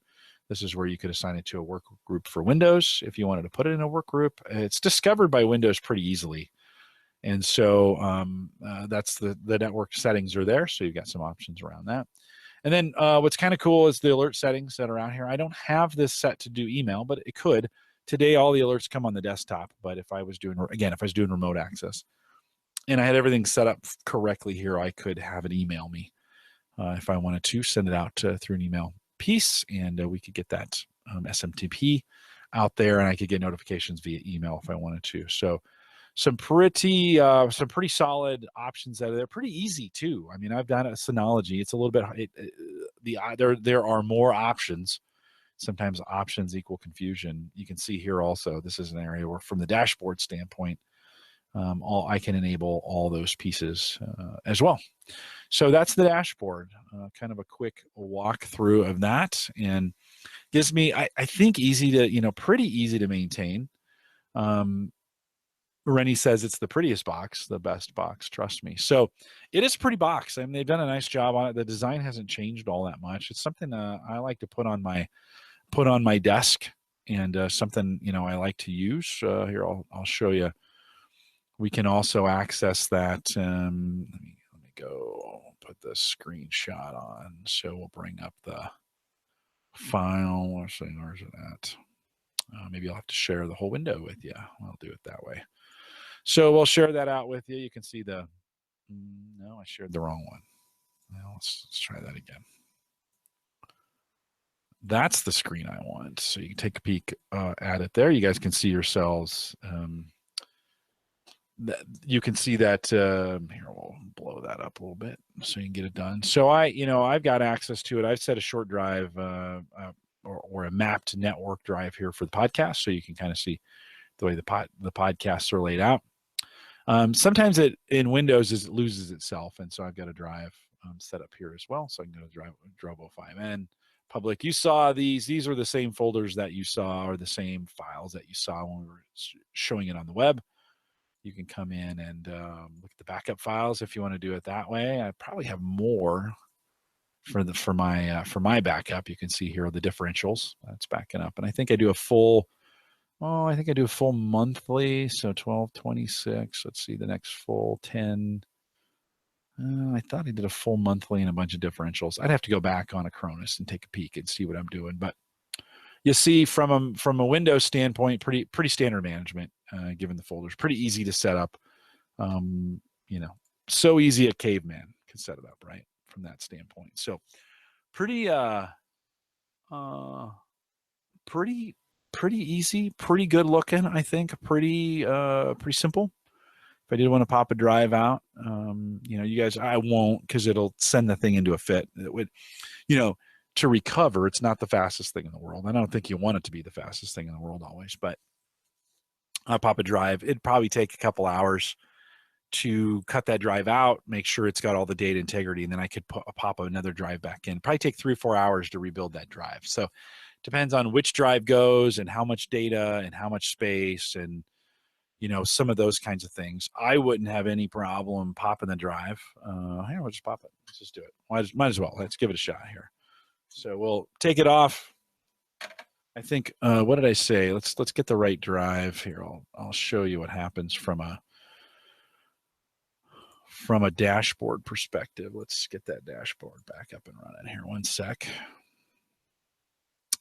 This is where you could assign it to a work group for Windows if you wanted to put it in a work group. It's discovered by Windows pretty easily. And so that's the network settings are there. So you've got some options around that. And then what's kind of cool is the alert settings that are out here. I don't have this set to do email, but it could. Today, all the alerts come on the desktop. But if I was doing remote access, and I had everything set up correctly here, I could have it email me if I wanted to, send it out through an email piece, and we could get that SMTP out there, and I could get notifications via email if I wanted to. So some pretty solid options out of there. Pretty easy too. I mean, I've done a Synology. It's a little bit there are more options. Sometimes options equal confusion. You can see here also, this is an area where from the dashboard standpoint, I can enable all those pieces as well. So that's the dashboard, kind of a quick walkthrough of that, and gives me, I think, pretty easy to maintain. Rennie says it's the prettiest box, the best box, trust me. So it is a pretty box. I mean, they've done a nice job on it. The design hasn't changed all that much. It's something I like to put on my desk, and something I like to use. Here, I'll show you. We can also access that. Let me go put the screenshot on. So we'll bring up the file. Where's it at? Maybe I'll have to share the whole window with you. I'll do it that way. So we'll share that out with you. You can see no, I shared the wrong one. Well, let's try that again. That's the screen I want. So you can take a peek at it there. You guys can see yourselves. You can see that here, we'll blow that up a little bit so you can get it done. So I've got access to it. I've set a short drive or a mapped network drive here for the podcast, so you can kind of see the way the podcasts are laid out. Sometimes in Windows it loses itself, and so I've got a drive set up here as well. So I can go to Drobo 5N public. You saw these are the same folders that you saw, or the same files that you saw when we were showing it on the web. You can come in and look at the backup files if you want to do it that way. I probably have more for my backup. You can see here the differentials that's backing up, and I think I do a full monthly. So 1226. Let's see, the next full 10. I thought I did a full monthly and a bunch of differentials. I'd have to go back on Acronis and take a peek and see what I'm doing, but you see from a Windows standpoint, pretty standard management, given the folders. Pretty easy to set up. So easy a caveman can set it up, right? From that standpoint. So pretty easy, pretty good looking, I think. Pretty simple. If I did want to pop a drive out, you guys, I won't, because it'll send the thing into a fit. It would, to recover, it's not the fastest thing in the world. I don't think you want it to be the fastest thing in the world always, but I'll pop a drive. It'd probably take a couple hours to cut that drive out, make sure it's got all the data integrity, and then I could pop another drive back in. Probably take 3 or 4 hours to rebuild that drive. So depends on which drive goes and how much data and how much space and some of those kinds of things. I wouldn't have any problem popping the drive. Here, we'll just pop it. Let's just do it. Might as well. Let's give it a shot here. So we'll take it off. I think, what did I say? Let's get the right drive here. I'll show you what happens from a dashboard perspective. Let's get that dashboard back up and running here. One sec.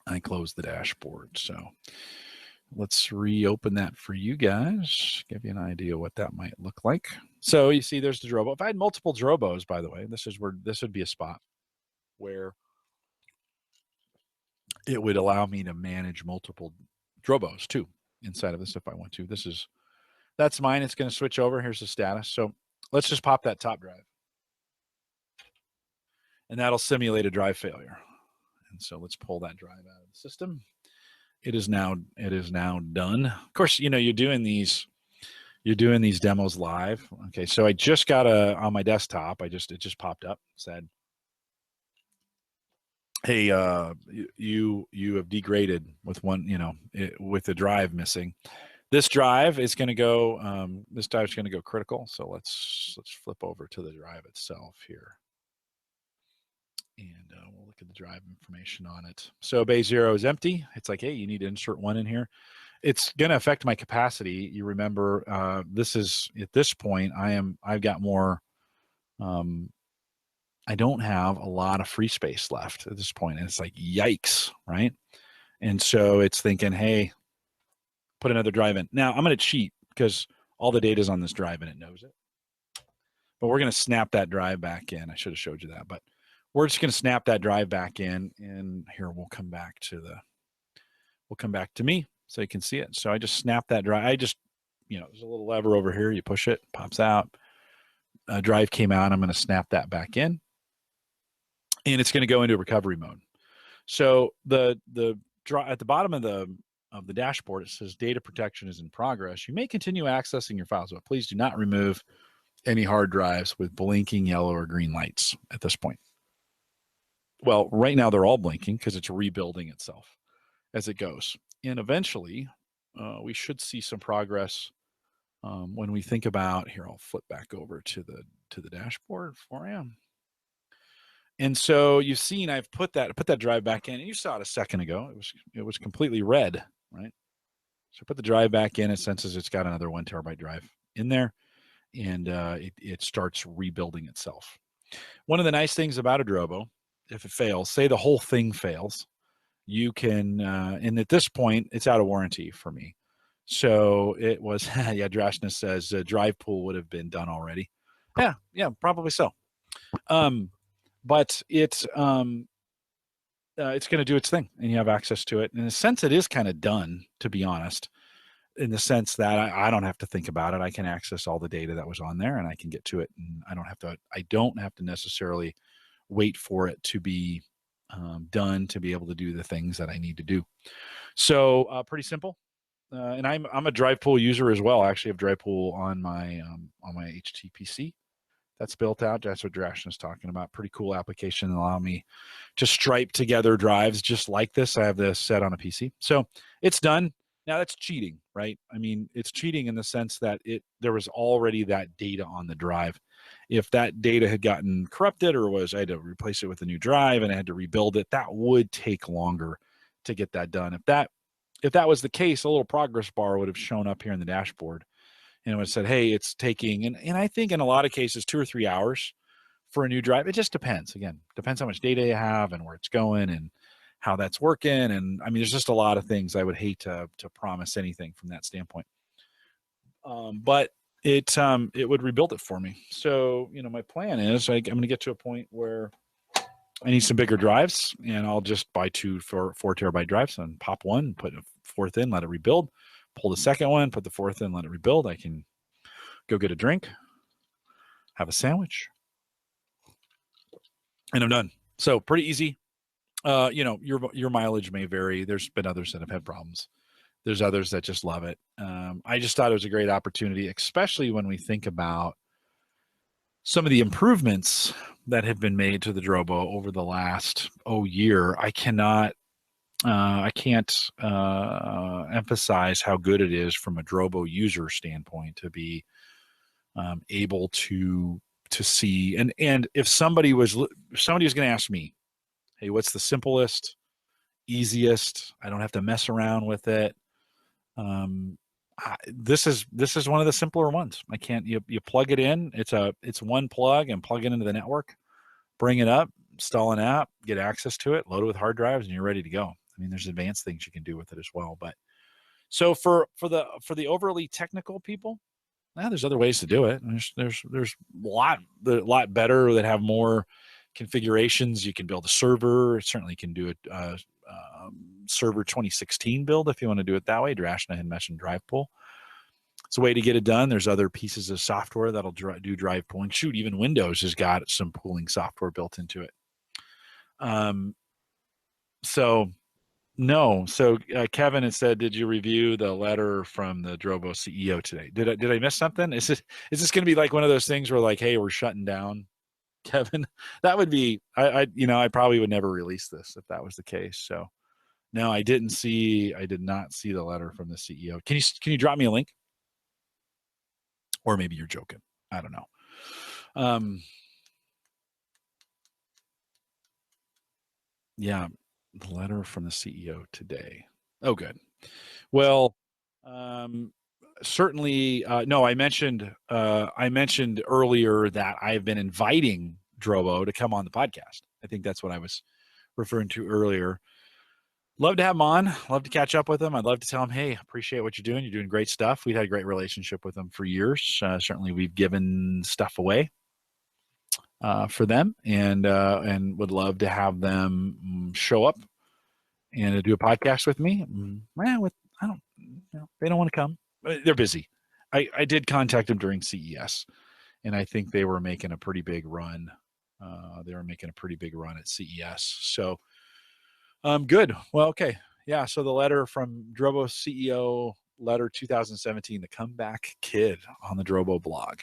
I closed the dashboard. So let's reopen that for you guys, give you an idea what that might look like. So you see there's the Drobo. If I had multiple Drobos, by the way, this would be a spot where it would allow me to manage multiple Drobos too inside of this if I want to. That's mine. It's going to switch over. Here's the status. So let's just pop that top drive. And that'll simulate a drive failure. And so let's pull that drive out of the system. It is now done. Of course, you're doing these demos live. Okay, so I just got on my desktop. It just popped up, said, hey, you have degraded with one, with the drive missing. This drive is going to go. This drive is going to go critical. So let's flip over to the drive itself here, and we'll look at the drive information on it. So bay 0 is empty. It's like, hey, you need to insert 1 in here. It's going to affect my capacity. You remember, this is at this point. I've got more. I don't have a lot of free space left at this point, and it's like, yikes, right? And so it's thinking, hey, put another drive in. Now I'm going to cheat because all the data is on this drive and it knows it. But we're going to snap that drive back in. I should have showed you that, but we're just going to snap that drive back in. And here we'll come back to me so you can see it. So I just snap that drive. There's a little lever over here. You push it, pops out. A drive came out. I'm going to snap that back in, and it's going to go into recovery mode. So at the bottom of the dashboard, it says data protection is in progress. You may continue accessing your files, but please do not remove any hard drives with blinking yellow or green lights at this point. Well, right now they're all blinking because it's rebuilding itself as it goes. And eventually we should see some progress when we think about, here, I'll flip back over to the dashboard for you. And so you've seen I've put that drive back in, and you saw it a second ago. It was completely red, right? So put the drive back in. It senses it's got another 1 terabyte drive in there, and it starts rebuilding itself. One of the nice things about a Drobo, if it fails, say the whole thing fails, you can, and at this point, it's out of warranty for me. So it was, yeah, Drashness says drive pool would have been done already. Yeah, probably so. But it's going to do its thing, and you have access to it. In a sense, it is kind of done, to be honest, in the sense that I don't have to think about it. I can access all the data that was on there, and I can get to it, and I don't have to necessarily wait for it to be done to be able to do the things that I need to do. So pretty simple. And I'm a drive pool user as well. I actually have drive pool on my HTPC. That's built out. That's what Drashan is talking about. Pretty cool application that allow me to stripe together drives just like this. I have this set on a PC. So it's done. Now that's cheating, right? I mean, it's cheating in the sense that there was already that data on the drive. If that data had gotten corrupted or I had to replace it with a new drive and I had to rebuild it, that would take longer to get that done. If that was the case, a little progress bar would have shown up here in the dashboard. And it would have said, hey, it's taking, and I think in a lot of cases, 2 or 3 hours for a new drive. It just depends. Again, depends how much data you have and where it's going and how that's working. And I mean, there's just a lot of things. I would hate to promise anything from that standpoint. But it would rebuild it for me. So, my plan is I'm going to get to a point where I need some bigger drives, and I'll just buy 2 4 terabyte drives and pop one, put a 4th in, let it rebuild. Pull the 2nd one, put the 4th in, let it rebuild. I can go get a drink, have a sandwich, and I'm done. So pretty easy. Your mileage may vary. There's been others that have had problems There's others that just love it. I just thought it was a great opportunity, especially when we think about some of the improvements that have been made to the Drobo over the last year. I can't emphasize how good it is from a Drobo user standpoint to be able to see. And if somebody was going to ask me, hey, what's the simplest, easiest? I don't have to mess around with it. This is one of the simpler ones. You plug it in. It's one plug and plug it into the network, bring it up, install an app, get access to it, load it with hard drives, and you're ready to go. I mean, there's advanced things you can do with it as well. But so for the overly technical people, there's other ways to do it. There's a lot better that have more configurations. You can build a server. Certainly can do a server 2016 build if you want to do it that way. Drashna and Mesh and Drive Pool. It's a way to get it done. There's other pieces of software that'll do drive pooling. Shoot, even Windows has got some pooling software built into it. So Kevin had said, did you review the letter from the Drobo CEO today? Did I miss something? Is this going to be like one of those things where like, hey, we're shutting down, Kevin? That would be, I probably would never release this if that was the case. So no, I did not see the letter from the CEO. Can you drop me a link? Or maybe you're joking. I don't know. Yeah, the letter from the CEO today. Oh, good. Well, certainly. No, I mentioned earlier that I have been inviting Drobo to come on the podcast. I think that's what I was referring to earlier. Love to have him on. Love to catch up with him. I'd love to tell him, hey, appreciate what you're doing. You're doing great stuff. We've had a great relationship with him for years. Certainly, we've given stuff away for them, and would love to have them show up and do a podcast with me. They don't want to come. They're busy. I did contact them during CES, and I think they were making a pretty big run. At CES. So, good. Well, okay. Yeah. So the letter from Drobo CEO, letter 2017, the comeback kid on the Drobo blog.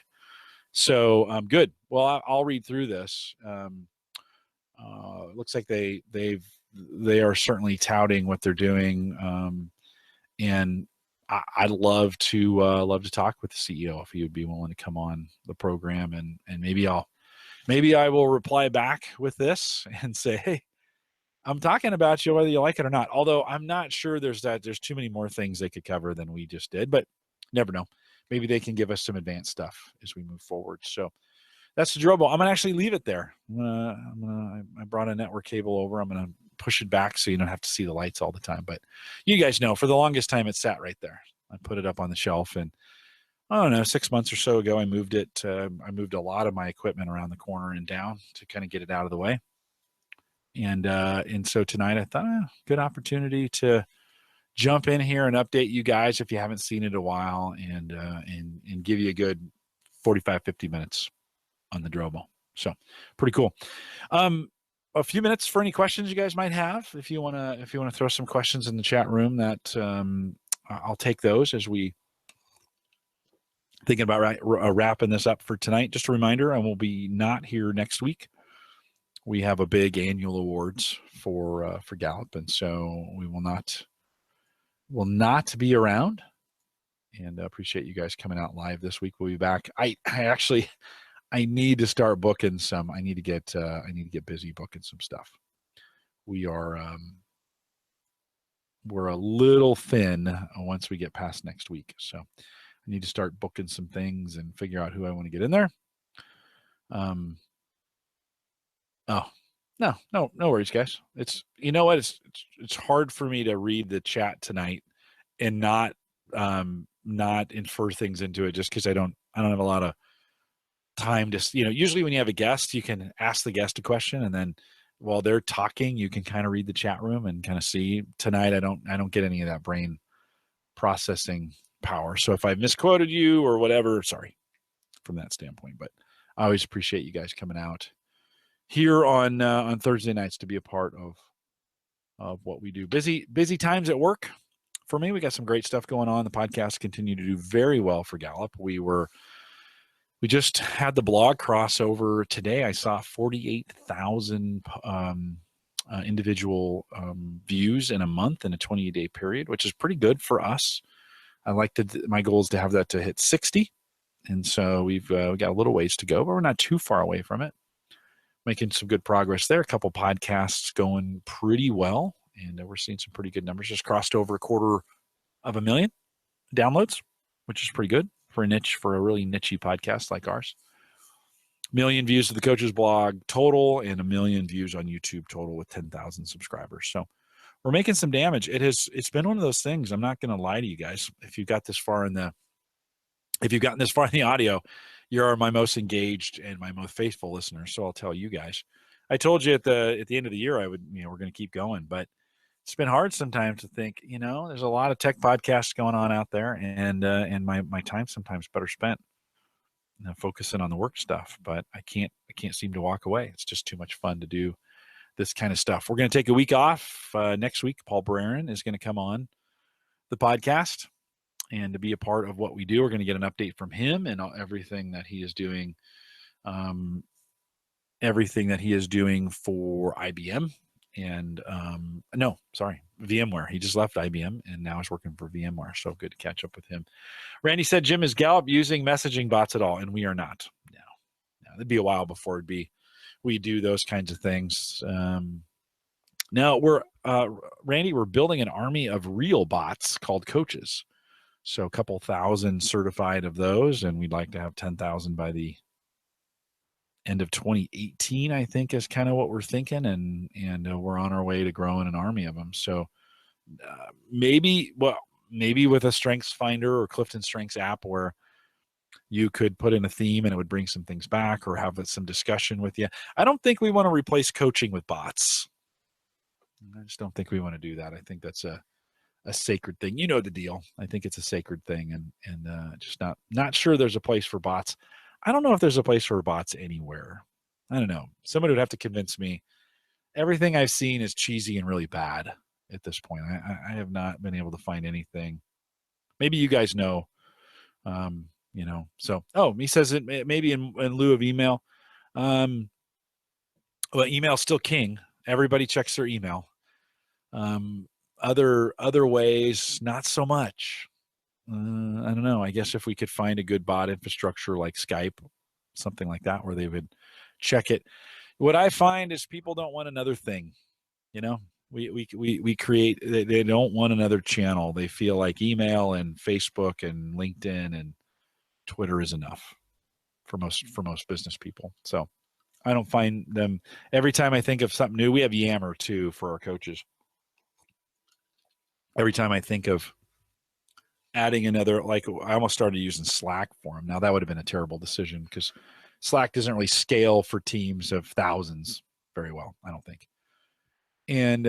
So, good. Well, I'll read through this. Looks like they are certainly touting what they're doing. And I'd love to talk with the CEO if he would be willing to come on the program, and maybe I will reply back with this and say, hey, I'm talking about you whether you like it or not. Although I'm not sure there's too many more things they could cover than we just did, but never know. Maybe they can give us some advanced stuff as we move forward. So that's the Drobo. I'm gonna actually leave it there. I brought a network cable over. I'm gonna push it back so you don't have to see the lights all the time. But you guys know, for the longest time, it sat right there. I put it up on the shelf, and I don't know, 6 months or so ago, I moved it. I moved a lot of my equipment around the corner and down to kind of get it out of the way. And so tonight I thought, good opportunity to jump in here and update you guys if you haven't seen it in a while, and give you a good 45, 50 minutes on the Drobo. So pretty cool. A few minutes for any questions you guys might have. If you want to throw some questions in the chat room, that I'll take those as we thinking about wrapping this up for tonight. Just a reminder, I will be not here next week. We have a big annual awards for Gallup, and so we will not be around. And I appreciate you guys coming out live this week. We'll be back. I need to start booking some. I need to get busy booking some stuff. We're a little thin once we get past next week, so I need to start booking some things and figure out who I want to get in there. Oh, no worries, guys. It's, you know what? It's hard for me to read the chat tonight and not infer things into it, just because I don't have a lot of time to, usually when you have a guest, you can ask the guest a question, and then while they're talking, you can kind of read the chat room and kind of see. Tonight, I don't get any of that brain processing power. So if I misquoted you or whatever, sorry from that standpoint, but I always appreciate you guys coming out here on Thursday nights to be a part of what we do. Busy times at work. for me, we got some great stuff going on. The podcast continue to do very well for Gallup. We just had the blog crossover today. I saw 48,000 individual views in a month in a 28-day period, which is pretty good for us. My goal is to have that to hit 60. And so we got a little ways to go, but we're not too far away from it. Making some good progress there. A couple podcasts going pretty well, and we're seeing some pretty good numbers. Just crossed over 250,000 downloads, which is pretty good for a really niche podcast like ours. 1 million views to the coach's blog total, and 1 million views on YouTube total with 10,000 subscribers. So we're making some damage. It's been one of those things. I'm not going to lie to you guys. If you've gotten this far in the audio, you're my most engaged and my most faithful listeners. So I'll tell you guys. I told you at the end of the year we're going to keep going, but it's been hard sometimes to think, there's a lot of tech podcasts going on out there, and my time sometimes better spent focusing on the work stuff. But I can't seem to walk away. It's just too much fun to do this kind of stuff. We're going to take a week off next week. Paul Barron is going to come on the podcast and to be a part of what we do. We're going to get an update from him and everything that he is doing, for IBM and VMware. He just left IBM and now is working for VMware. So good to catch up with him. Randy said, Jim, is Gallup using messaging bots at all? And we are not. No, it'd be a while before we do those kinds of things. Now Randy, we're building an army of real bots called coaches. So a couple thousand certified of those, and we'd like to have 10,000 by the end of 2018, I think is kind of what we're thinking. And we're on our way to growing an army of them. So maybe with a Strengths Finder or Clifton Strengths app where you could put in a theme and it would bring some things back or have some discussion with you. I don't think we want to replace coaching with bots. I just don't think we want to do that. I think that's a sacred thing. You know the deal. I think it's a sacred thing, and just not sure there's a place for bots. I don't know if there's a place for bots anywhere. I don't know. Somebody would have to convince me. Everything I've seen is cheesy and really bad at this point. I have not been able to find anything. Maybe you guys know. So he says it maybe in lieu of email. Well, email's still king. Everybody checks their email. Other ways, not so much. I don't know. I guess if we could find a good bot infrastructure like Skype, something like that, where they would check it. What I find is people don't want another thing. We create. They don't want another channel. They feel like email and Facebook and LinkedIn and Twitter is enough for most business people. So I don't find them. Every time I think of something new, we have Yammer too for our coaches. Every time I think of adding another, like I almost started using Slack for them. Now that would have been a terrible decision because Slack doesn't really scale for teams of thousands very well, I don't think. And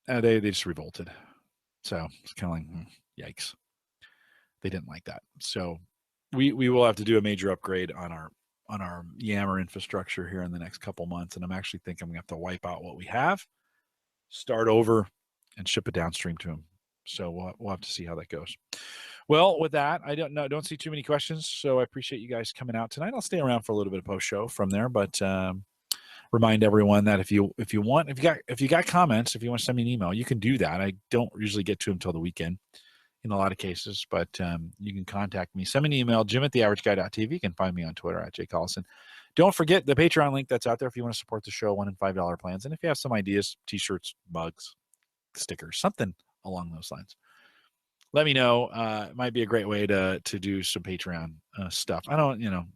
they just revolted. So it's kind of like, yikes. They didn't like that. So we will have to do a major upgrade on our Yammer infrastructure here in the next couple months. And I'm actually thinking I'm going to have to wipe out what we have, start over, and ship it downstream to them. So we'll have to see how that goes. Well, with that, I don't see too many questions. So I appreciate you guys coming out tonight. I'll stay around for a little bit of post show from there, but remind everyone that if you got comments, if you want to send me an email, you can do that. I don't usually get to them until the weekend in a lot of cases, but you can contact me. Send me an email, jim@theaverageguy.tv. You can find me on Twitter @jcollison. Don't forget the Patreon link that's out there if you want to support the show, $1 and $5 plans. And if you have some ideas, t-shirts, mugs, stickers, something along those lines, let me know. It might be a great way to do some Patreon stuff. I don't, a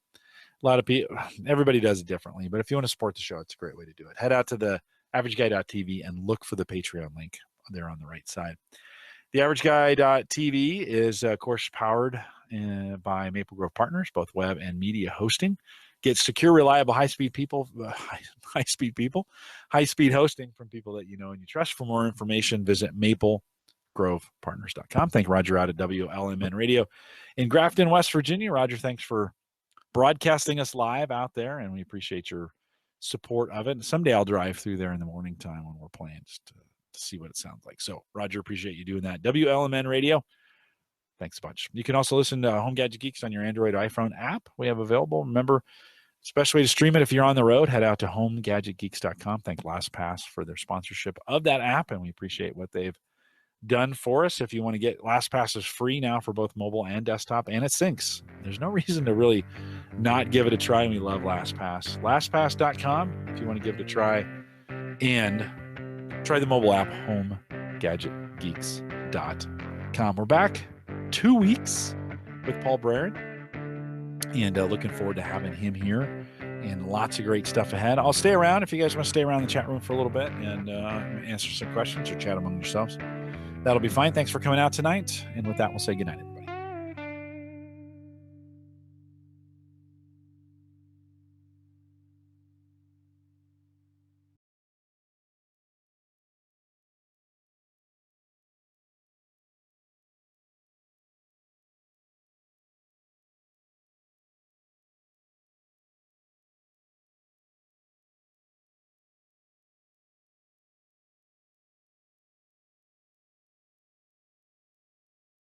lot of people, everybody does it differently, but if you want to support the show, it's a great way to do it. Head out to the averageguy.tv and look for the Patreon link there on the right side. The averageguy.tv is, of course, powered by Maple Grove Partners, both web and media hosting. Get secure, reliable, high-speed hosting from people that you know and you trust. For more information, visit maplegrovepartners.com. Thank Roger out at WLMN Radio in Grafton, West Virginia. Roger, thanks for broadcasting us live out there, and we appreciate your support of it. And someday I'll drive through there in the morning time when we're playing just to to see what it sounds like. So, Roger, appreciate you doing that. WLMN Radio. Thanks a bunch. You can also listen to Home Gadget Geeks on your Android iPhone app we have available. Remember, best way to stream it if you're on the road, head out to homegadgetgeeks.com. Thank LastPass for their sponsorship of that app, and we appreciate what they've done for us. If you want to get LastPass is free now for both mobile and desktop, and it syncs. There's no reason to really not give it a try, and we love LastPass. LastPass.com if you want to give it a try, and try the mobile app, homegadgetgeeks.com. We're back 2 weeks with Paul Braren, and looking forward to having him here, and lots of great stuff ahead. I'll stay around if you guys want to stay around the chat room for a little bit and answer some questions or chat among yourselves. That'll be fine. Thanks for coming out tonight. And with that, we'll say goodnight.